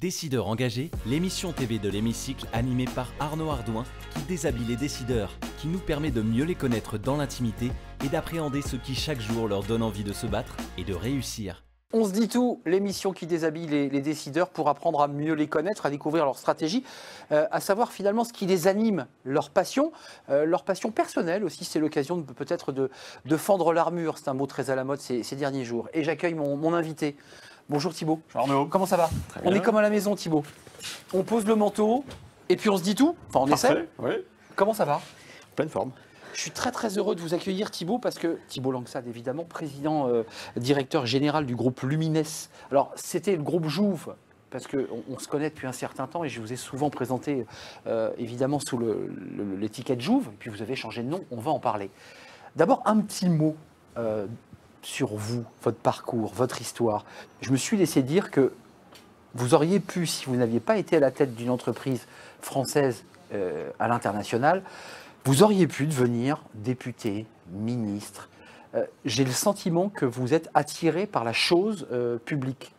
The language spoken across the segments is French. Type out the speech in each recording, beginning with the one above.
Décideurs engagés, l'émission TV de l'Hémicycle animée par Arnaud Ardouin qui déshabille les décideurs, qui nous permet de mieux les connaître dans l'intimité et d'appréhender ce qui chaque jour leur donne envie de se battre et de réussir. On se dit tout, l'émission qui déshabille les décideurs pour apprendre à mieux les connaître, à découvrir leur stratégie, à savoir finalement ce qui les anime, leur passion personnelle aussi. C'est l'occasion peut-être de fendre l'armure, c'est un mot très à la mode ces derniers jours. Et j'accueille mon invité. Bonjour Thibaut. Bonjour Arnaud. Comment ça va? On est comme à la maison Thibaut. On pose le manteau et puis on se dit tout, enfin on essaie. Oui. Comment ça va? Pleine forme. Je suis très très heureux de vous accueillir Thibaut parce que Thibaut Langsade évidemment, président directeur général du groupe Lumines. Alors c'était le groupe Jouve parce qu'on se connaît depuis un certain temps et je vous ai souvent présenté évidemment sous l'étiquette Jouve et puis vous avez changé de nom, on va en parler. D'abord un petit mot sur vous, votre parcours, votre histoire. Je me suis laissé dire que vous auriez pu, si vous n'aviez pas été à la tête d'une entreprise française à l'international, vous auriez pu devenir député, ministre. J'ai le sentiment que vous êtes attiré par la chose publique.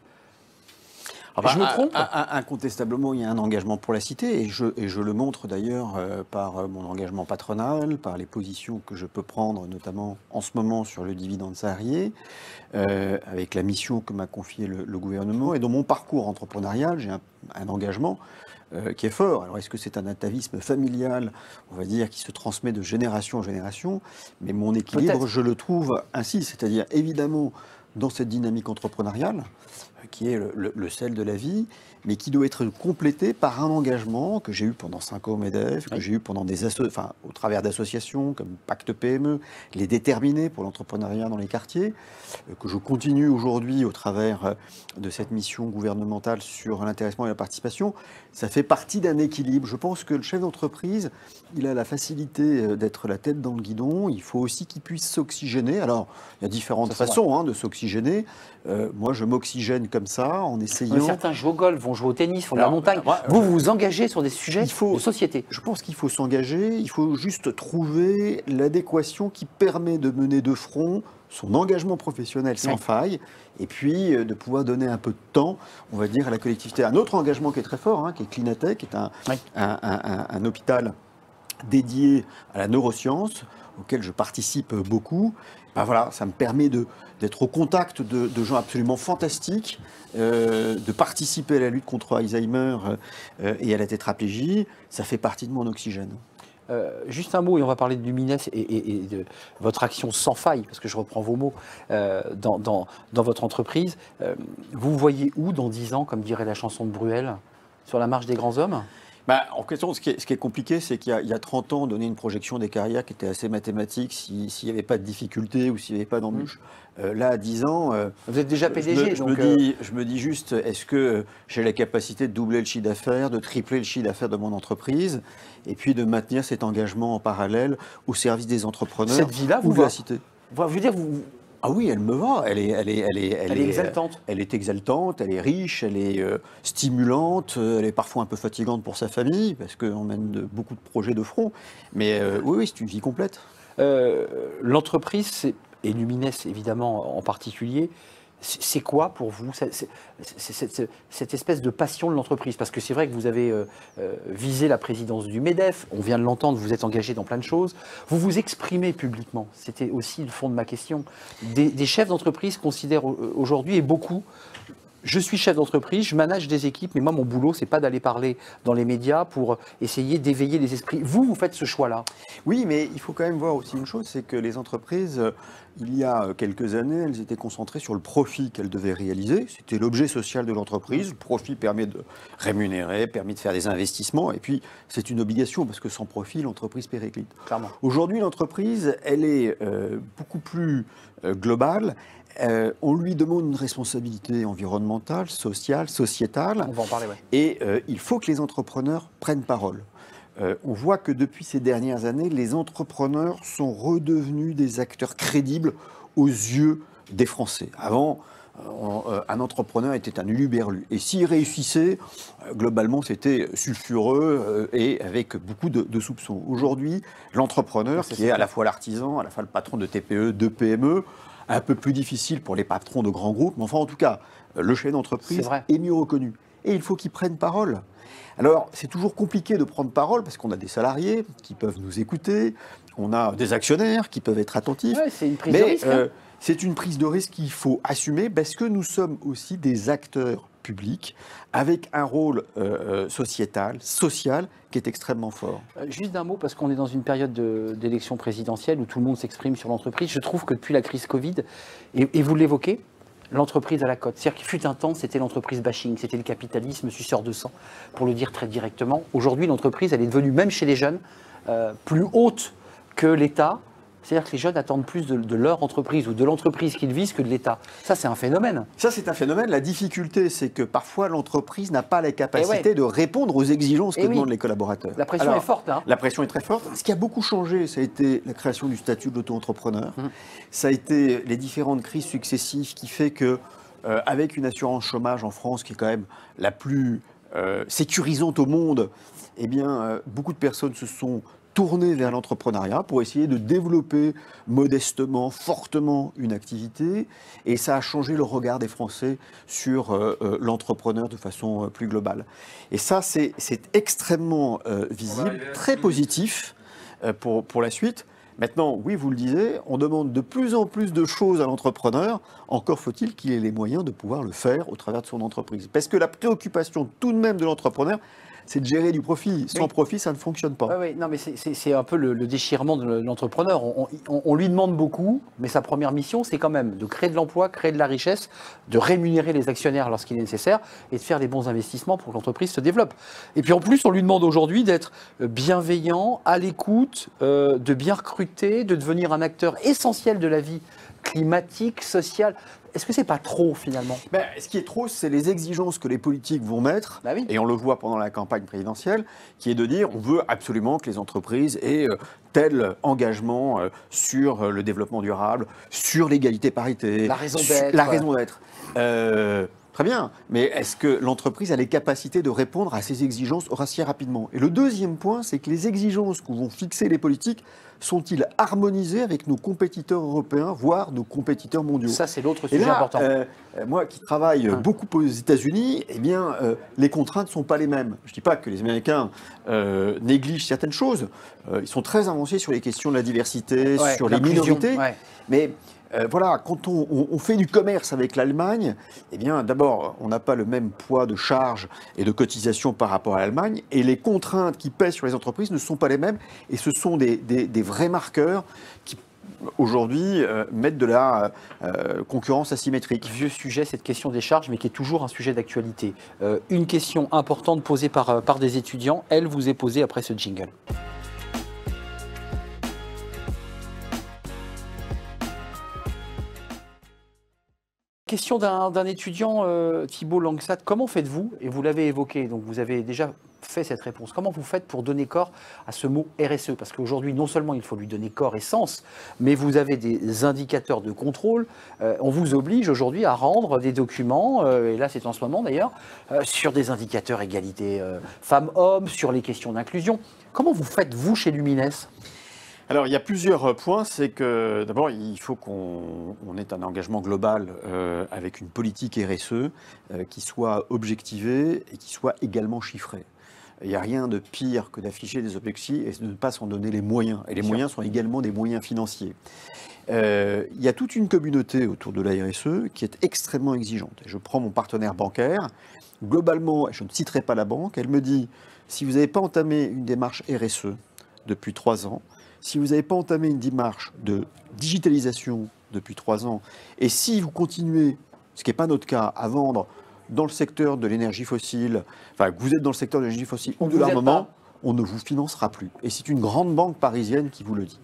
Je me trompe? Incontestablement, il y a un engagement pour la cité et je le montre d'ailleurs par mon engagement patronal, par les positions que je peux prendre, notamment en ce moment sur le dividende salarié, avec la mission que m'a confiée le gouvernement. Et dans mon parcours entrepreneurial, j'ai un engagement qui est fort. Alors, est-ce que c'est un atavisme familial, on va dire, qui se transmet de génération en génération? Mais mon équilibre, je le trouve ainsi, c'est-à-dire évidemment dans cette dynamique entrepreneuriale, qui est le sel de la vie, mais qui doit être complété par un engagement que j'ai eu pendant 5 ans au MEDEF, que j'ai eu pendant au travers d'associations comme Pacte PME, les déterminés pour l'entrepreneuriat dans les quartiers, que je continue aujourd'hui au travers de cette mission gouvernementale sur l'intéressement et la participation. Ça fait partie d'un équilibre. Je pense que le chef d'entreprise, il a la facilité d'être la tête dans le guidon. Il faut aussi qu'il puisse s'oxygéner. Alors, il y a différentes façons de s'oxygéner. Moi, je m'oxygène comme ça, en essayant... Mais certains jouent au golf, vont jouer au tennis, font de la montagne. Vous vous engagez sur des sujets de société. Je pense qu'il faut s'engager, il faut juste trouver l'adéquation qui permet de mener de front son engagement professionnel sans faille, et puis de pouvoir donner un peu de temps, on va dire, à la collectivité. Un autre engagement qui est très fort, qui est Clinatech, qui est un hôpital dédié à la neuroscience, auquel je participe beaucoup. Ben voilà, ça me permet d'être au contact de gens absolument fantastiques, de participer à la lutte contre Alzheimer et à la tétraplégie. Ça fait partie de mon oxygène. Juste un mot, et on va parler de Lumines et de votre action sans faille, parce que je reprends vos mots, dans votre entreprise. Vous voyez où dans 10 ans, comme dirait la chanson de Bruel, sur la marche des grands hommes? En question, ce qui est compliqué, c'est qu'il y a 30 ans, donner une projection des carrières qui était assez mathématique, s'il n'y avait pas de difficultés ou s'il n'y avait pas d'embûches. Là, à 10 ans... Vous êtes déjà PDG, je me dis juste, est-ce que j'ai la capacité de doubler le chiffre d'affaires, de tripler le chiffre d'affaires de mon entreprise, et puis de maintenir cet engagement en parallèle au service des entrepreneurs? Cette vie-là, vous la cité. Vous voulez dire, vous... Ah oui, elle me va. Elle est exaltante. Elle est exaltante, elle est riche, elle est stimulante, elle est parfois un peu fatigante pour sa famille, parce qu'on mène beaucoup de projets de front. Mais oui, c'est une vie complète. L'entreprise, et Lumines évidemment en particulier, c'est quoi pour vous cette espèce de passion de l'entreprise? Parce que c'est vrai que vous avez visé la présidence du MEDEF, on vient de l'entendre, vous êtes engagé dans plein de choses. Vous vous exprimez publiquement, c'était aussi le fond de ma question. Des chefs d'entreprise considèrent aujourd'hui, et beaucoup, je suis chef d'entreprise, je manage des équipes, mais moi, mon boulot, c'est pas d'aller parler dans les médias pour essayer d'éveiller les esprits. Vous faites ce choix-là. Oui, mais il faut quand même voir aussi une chose, c'est que les entreprises, il y a quelques années, elles étaient concentrées sur le profit qu'elles devaient réaliser. C'était l'objet social de l'entreprise. Le profit permet de rémunérer, permet de faire des investissements, et puis c'est une obligation, parce que sans profit, l'entreprise périclite. Clairement. Aujourd'hui, l'entreprise, elle est beaucoup plus globale. On lui demande une responsabilité environnementale, sociale, sociétale. On va en parler, ouais. Et il faut que les entrepreneurs prennent parole. On voit que depuis ces dernières années, les entrepreneurs sont redevenus des acteurs crédibles aux yeux des Français. Avant, un entrepreneur était un huluberlu. Et s'il réussissait, globalement, c'était sulfureux et avec beaucoup de soupçons. Aujourd'hui, l'entrepreneur, qui est à la fois l'artisan, à la fois le patron de TPE, de PME, un peu plus difficile pour les patrons de grands groupes, mais enfin, en tout cas, le chef d'entreprise est mieux reconnu. et il faut qu'ils prennent parole. Alors, c'est toujours compliqué de prendre parole parce qu'on a des salariés qui peuvent nous écouter, on a des actionnaires qui peuvent être attentifs. Ouais, c'est une prise de risque. C'est une prise de risque qu'il faut assumer parce que nous sommes aussi des acteurs publics avec un rôle sociétal, social, qui est extrêmement fort. Juste d'un mot, parce qu'on est dans une période d'élection présidentielle où tout le monde s'exprime sur l'entreprise. Je trouve que depuis la crise Covid, et vous l'évoquez, l'entreprise à la cote. C'est-à-dire qu'il fut un temps, c'était l'entreprise bashing, c'était le capitalisme suceur de sang, pour le dire très directement. Aujourd'hui, l'entreprise, elle est devenue, même chez les jeunes, plus haute que l'État. C'est-à-dire que les jeunes attendent plus de leur entreprise ou de l'entreprise qu'ils visent que de l'État. Ça, c'est un phénomène. Ça, c'est un phénomène. La difficulté, c'est que parfois, l'entreprise n'a pas la capacité de répondre aux exigences que demandent les collaborateurs. La pression est forte. Hein. La pression est très forte. Ce qui a beaucoup changé, ça a été la création du statut de l'auto-entrepreneur. Ça a été les différentes crises successives qui fait que, avec une assurance chômage en France, qui est quand même la plus sécurisante au monde, eh bien, beaucoup de personnes se sont tourner vers l'entrepreneuriat pour essayer de développer modestement, fortement une activité. Et ça a changé le regard des Français sur l'entrepreneur de façon plus globale. Et ça, c'est extrêmement visible, très positif pour la suite. Maintenant, oui, vous le disiez, on demande de plus en plus de choses à l'entrepreneur. Encore faut-il qu'il ait les moyens de pouvoir le faire au travers de son entreprise. Parce que la préoccupation tout de même de l'entrepreneur, c'est de gérer du profit. Sans profit, ça ne fonctionne pas. Oui, non, mais c'est un peu le déchirement de l'entrepreneur. On lui demande beaucoup, mais sa première mission, c'est quand même de créer de l'emploi, créer de la richesse, de rémunérer les actionnaires lorsqu'il est nécessaire et de faire les bons investissements pour que l'entreprise se développe. Et puis en plus, on lui demande aujourd'hui d'être bienveillant, à l'écoute, de bien recruter, de devenir un acteur essentiel de la vie climatique, sociale. Est-ce que c'est pas trop finalement ? Ce qui est trop, c'est les exigences que les politiques vont mettre, et on le voit pendant la campagne présidentielle, qui est de dire on veut absolument que les entreprises aient tel engagement sur le développement durable, sur l'égalité-parité, la raison d'être. La raison d'être. Très bien, mais est-ce que l'entreprise a les capacités de répondre à ces exigences assez rapidement ? Et le deuxième point, c'est que les exigences que vont fixer les politiques sont-ils harmonisées avec nos compétiteurs européens, voire nos compétiteurs mondiaux ? Ça, c'est l'autre sujet important. Moi qui travaille beaucoup aux États-Unis, eh bien, les contraintes ne sont pas les mêmes. Je ne dis pas que les Américains négligent certaines choses. Ils sont très avancés sur les questions de la diversité, sur les minorités. Mais voilà, quand on fait du commerce avec l'Allemagne, eh bien, d'abord, on n'a pas le même poids de charges et de cotisations par rapport à l'Allemagne, et les contraintes qui pèsent sur les entreprises ne sont pas les mêmes, et ce sont des vrais marqueurs qui, aujourd'hui, mettent de la concurrence asymétrique. Vieux sujet, cette question des charges, mais qui est toujours un sujet d'actualité. Une question importante posée par des étudiants, elle vous est posée après ce jingle. Question d'un étudiant, Thibault Langsat. Comment faites-vous, et vous l'avez évoqué, donc vous avez déjà fait cette réponse, comment vous faites pour donner corps à ce mot RSE ? Parce qu'aujourd'hui, non seulement il faut lui donner corps et sens, mais vous avez des indicateurs de contrôle. On vous oblige aujourd'hui à rendre des documents, et là c'est en ce moment d'ailleurs, sur des indicateurs égalité femmes-hommes, sur les questions d'inclusion. Comment vous faites, vous, chez Lumines ? Alors, il y a plusieurs points. C'est que, d'abord, il faut qu'on ait un engagement global avec une politique RSE qui soit objectivée et qui soit également chiffrée. Il n'y a rien de pire que d'afficher des objectifs et de ne pas s'en donner les moyens. Et les moyens sont également des moyens financiers. Il y a toute une communauté autour de la RSE qui est extrêmement exigeante. Je prends mon partenaire bancaire. Globalement, je ne citerai pas la banque, elle me dit, si vous n'avez pas entamé une démarche RSE depuis 3 ans, si vous n'avez pas entamé une démarche de digitalisation depuis 3 ans, et si vous continuez, ce qui n'est pas notre cas, à vendre dans le secteur de l'énergie fossile, enfin que vous êtes dans le secteur de l'énergie fossile ou de l'armement, on ne vous financera plus. Et c'est une grande banque parisienne qui vous le dit.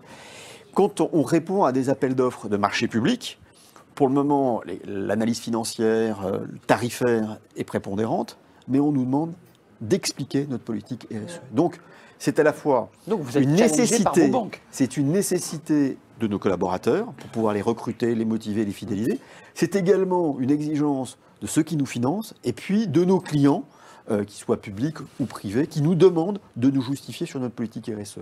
Quand on répond à des appels d'offres de marché public, pour le moment, l'analyse financière, tarifaire est prépondérante, mais on nous demande d'expliquer notre politique RSE. Donc, c'est à la fois une nécessité, c'est une nécessité de nos collaborateurs pour pouvoir les recruter, les motiver, les fidéliser. C'est également une exigence de ceux qui nous financent et puis de nos clients, qu'ils soient publics ou privés, qui nous demandent de nous justifier sur notre politique RSE.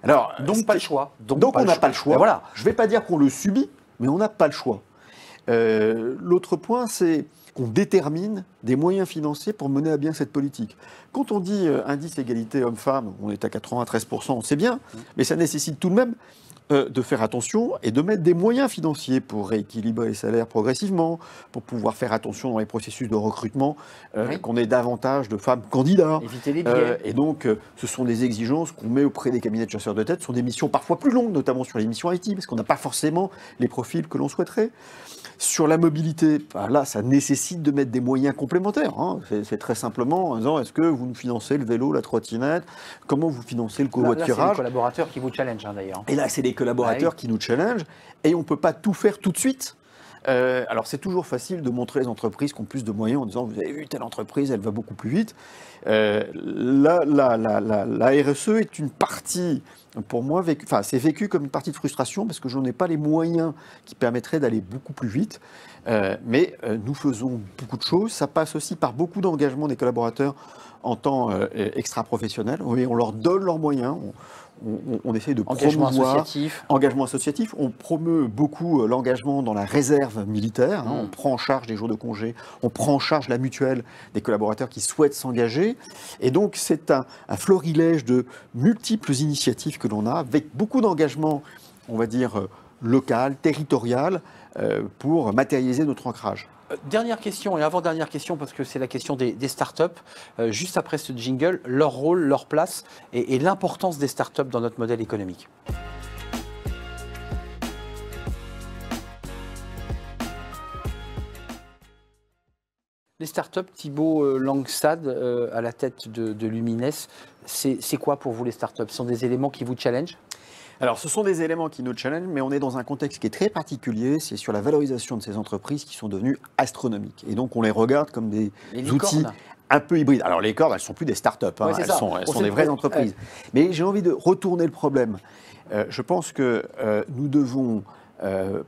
Alors, donc pas le choix. Donc on n'a pas le choix. Voilà. Je ne vais pas dire qu'on le subit, mais on n'a pas le choix. L'autre point, c'est qu'on détermine des moyens financiers pour mener à bien cette politique. Quand on dit indice égalité homme-femme, on est à 93%, c'est bien, mais ça nécessite tout de même de faire attention et de mettre des moyens financiers pour rééquilibrer les salaires progressivement, pour pouvoir faire attention dans les processus de recrutement, qu'on ait davantage de femmes candidats. Éviter les biais. Et donc, ce sont des exigences qu'on met auprès des cabinets de chasseurs de tête. Ce sont des missions parfois plus longues, notamment sur les missions IT, parce qu'on n'a pas forcément les profils que l'on souhaiterait. Sur la mobilité, là, ça nécessite de mettre des moyens complémentaires. C'est très simplement en disant, est-ce que vous nous financez le vélo, la trottinette? Comment vous financez le covoiturage? Là, c'est les collaborateurs qui vous challengent, d'ailleurs. Et là, c'est les collaborateurs qui nous challengent. Et on ne peut pas tout faire tout de suite. Alors, c'est toujours facile de montrer les entreprises qui ont plus de moyens en disant, vous avez vu, telle entreprise, elle va beaucoup plus vite. La RSE est une partie, pour moi, c'est vécu comme une partie de frustration parce que je n'en ai pas les moyens qui permettraient d'aller beaucoup plus vite. Mais nous faisons beaucoup de choses. Ça passe aussi par beaucoup d'engagement des collaborateurs en temps extra-professionnel. Oui, on leur donne leurs moyens. On essaie de promouvoir engagement associatif. On promeut beaucoup l'engagement dans la réserve militaire. On prend en charge des jours de congé, on prend en charge la mutuelle des collaborateurs qui souhaitent s'engager. Et donc, c'est un florilège de multiples initiatives que l'on a, avec beaucoup d'engagement, on va dire, local, territorial, pour matérialiser notre ancrage. Dernière question et avant-dernière question, parce que c'est la question des startups. Juste après ce jingle, leur rôle, leur place et l'importance des startups dans notre modèle économique. Les startups, Thibault Langsad, à la tête de Lumines, c'est quoi pour vous les startups? Ce sont des éléments qui vous challengent? Alors, ce sont des éléments qui nous challengent, mais on est dans un contexte qui est très particulier. C'est sur la valorisation de ces entreprises qui sont devenues astronomiques. Et donc, on les regarde comme des outils un peu hybrides. Alors, les licornes, elles ne sont plus des startups. Elles sont des vraies entreprises. Mais j'ai envie de retourner le problème. Je pense que nous devons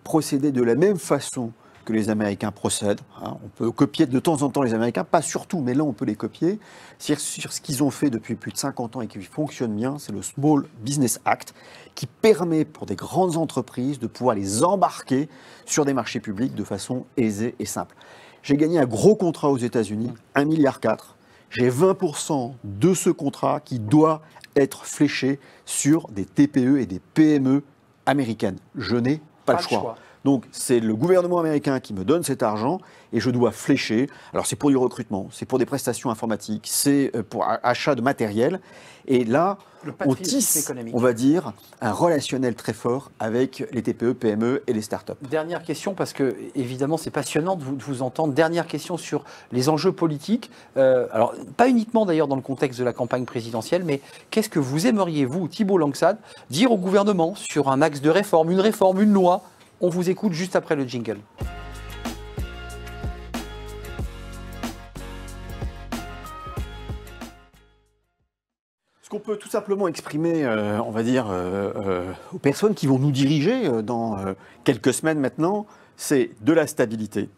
procéder de la même façon que les Américains procèdent. On peut copier de temps en temps les Américains, pas surtout, mais là on peut les copier. Sur ce qu'ils ont fait depuis plus de 50 ans et qui fonctionne bien, c'est le Small Business Act, qui permet pour des grandes entreprises de pouvoir les embarquer sur des marchés publics de façon aisée et simple. J'ai gagné un gros contrat aux États-Unis, 1,4 milliard. J'ai 20% de ce contrat qui doit être fléché sur des TPE et des PME américaines. Je n'ai pas le choix. Donc, c'est le gouvernement américain qui me donne cet argent et je dois flécher. Alors, c'est pour du recrutement, c'est pour des prestations informatiques, c'est pour achat de matériel. Et là, on tisse, on va dire, un relationnel très fort avec les TPE, PME et les startups. Dernière question, parce que, évidemment, c'est passionnant de vous entendre. Dernière question sur les enjeux politiques. Alors, pas uniquement d'ailleurs dans le contexte de la campagne présidentielle, mais qu'est-ce que vous aimeriez, vous, Thibault Langsad, dire au gouvernement sur un axe de réforme, une loi? On vous écoute juste après le jingle. Ce qu'on peut tout simplement exprimer, on va dire, aux personnes qui vont nous diriger dans quelques semaines maintenant, c'est de la stabilité.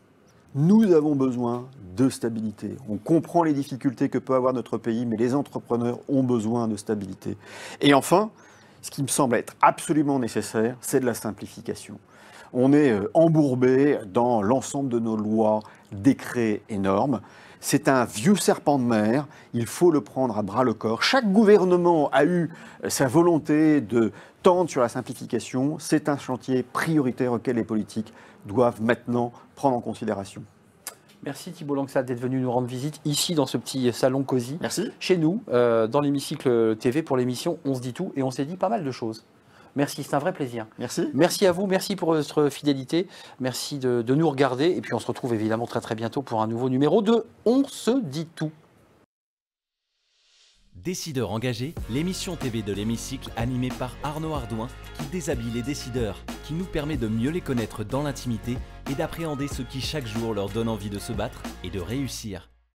Nous avons besoin de stabilité. On comprend les difficultés que peut avoir notre pays, mais les entrepreneurs ont besoin de stabilité. Et enfin, ce qui me semble être absolument nécessaire, c'est de la simplification. On est embourbé dans l'ensemble de nos lois, décrets et normes. C'est un vieux serpent de mer, il faut le prendre à bras-le-corps. Chaque gouvernement a eu sa volonté de tendre sur la simplification. C'est un chantier prioritaire auquel les politiques doivent maintenant prendre en considération. Merci Thibault Langsad d'être venu nous rendre visite ici dans ce petit salon cosy. Merci. Chez nous, dans l'hémicycle TV pour l'émission On se dit tout et on s'est dit pas mal de choses. Merci, c'est un vrai plaisir. Merci. Merci à vous, merci pour votre fidélité, merci de nous regarder. Et puis on se retrouve évidemment très bientôt pour un nouveau numéro de On se dit tout. Décideurs engagés, l'émission TV de l'hémicycle animée par Arnaud Ardouin qui déshabille les décideurs, qui nous permet de mieux les connaître dans l'intimité et d'appréhender ce qui chaque jour leur donne envie de se battre et de réussir.